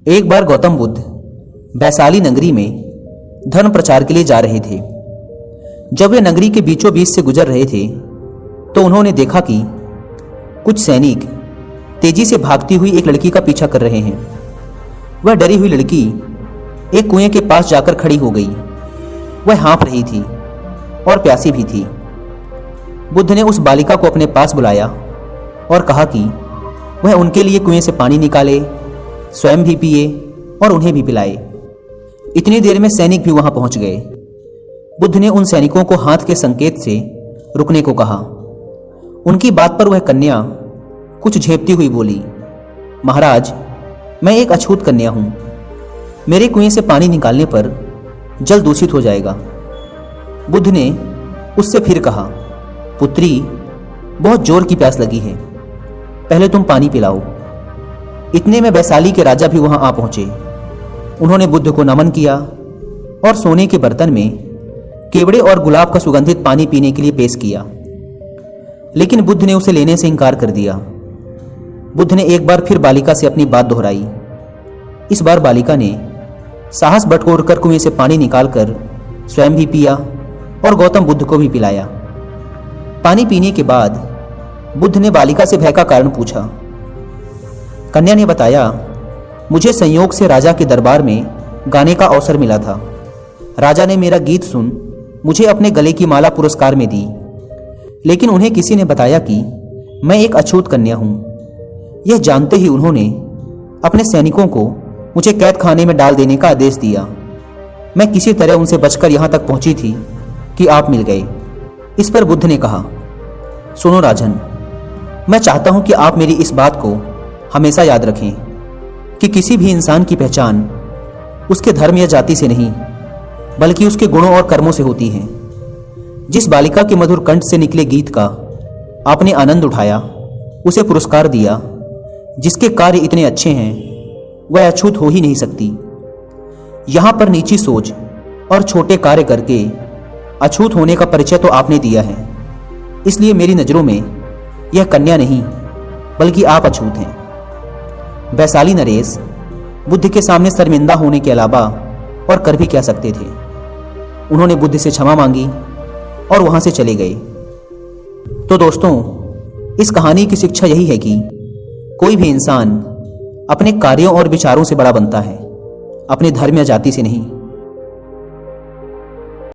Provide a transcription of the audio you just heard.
एक बार गौतम बुद्ध वैशाली नगरी में धर्म प्रचार के लिए जा रहे थे। जब वे नगरी के बीचों बीच से गुजर रहे थे तो उन्होंने देखा कि कुछ सैनिक तेजी से भागती हुई एक लड़की का पीछा कर रहे हैं। वह डरी हुई लड़की एक कुएं के पास जाकर खड़ी हो गई। वह हाँफ रही थी और प्यासी भी थी। बुद्ध ने उस बालिका को अपने पास बुलाया और कहा कि वह उनके लिए कुएं से पानी निकाले, स्वयं भी पिए और उन्हें भी पिलाए। इतनी देर में सैनिक भी वहां पहुंच गए। बुद्ध ने उन सैनिकों को हाथ के संकेत से रुकने को कहा। उनकी बात पर वह कन्या कुछ झेपती हुई बोली, महाराज, मैं एक अछूत कन्या हूं। मेरे कुएं से पानी निकालने पर जल दूषित हो जाएगा। बुद्ध ने उससे फिर कहा, पुत्री, बहुत जोर की प्यास लगी है, पहले तुम पानी पिलाओ। इतने में वैशाली के राजा भी वहां आ पहुंचे। उन्होंने बुद्ध को नमन किया और सोने के बर्तन में केवड़े और गुलाब का सुगंधित पानी पीने के लिए पेश किया, लेकिन बुद्ध ने उसे लेने से इनकार कर दिया। बुद्ध ने एक बार फिर बालिका से अपनी बात दोहराई। इस बार बालिका ने साहस बटोरकर कुएं से पानी निकालकर स्वयं भी पिया और गौतम बुद्ध को भी पिलाया। पानी पीने के बाद बुद्ध ने बालिका से भय का कारण पूछा। कन्या ने बताया, मुझे संयोग से राजा के दरबार में गाने का अवसर मिला था। राजा ने मेरा गीत सुन मुझे अपने गले की माला पुरस्कार में दी, लेकिन उन्हें किसी ने बताया कि मैं एक अछूत कन्या हूं। यह जानते ही उन्होंने अपने सैनिकों को मुझे कैद खाने में डाल देने का आदेश दिया। मैं किसी तरह उनसे बचकर यहां तक पहुंची थी कि आप मिल गए। इस पर बुद्ध ने कहा, सुनो राजन, मैं चाहता हूं कि आप मेरी इस बात को हमेशा याद रखें कि किसी भी इंसान की पहचान उसके धर्म या जाति से नहीं, बल्कि उसके गुणों और कर्मों से होती है। जिस बालिका के मधुर कंठ से निकले गीत का आपने आनंद उठाया, उसे पुरस्कार दिया, जिसके कार्य इतने अच्छे हैं, वह अछूत हो ही नहीं सकती। यहां पर नीची सोच और छोटे कार्य करके अछूत होने का परिचय तो आपने दिया है। इसलिए मेरी नजरों में यह कन्या नहीं, बल्कि आप अछूत हैं। वैशाली नरेश बुद्ध के सामने शर्मिंदा होने के अलावा और कर भी क्या सकते थे। उन्होंने बुद्ध से क्षमा मांगी और वहां से चले गए। तो दोस्तों, इस कहानी की शिक्षा यही है कि कोई भी इंसान अपने कार्यों और विचारों से बड़ा बनता है, अपने धर्म या जाति से नहीं।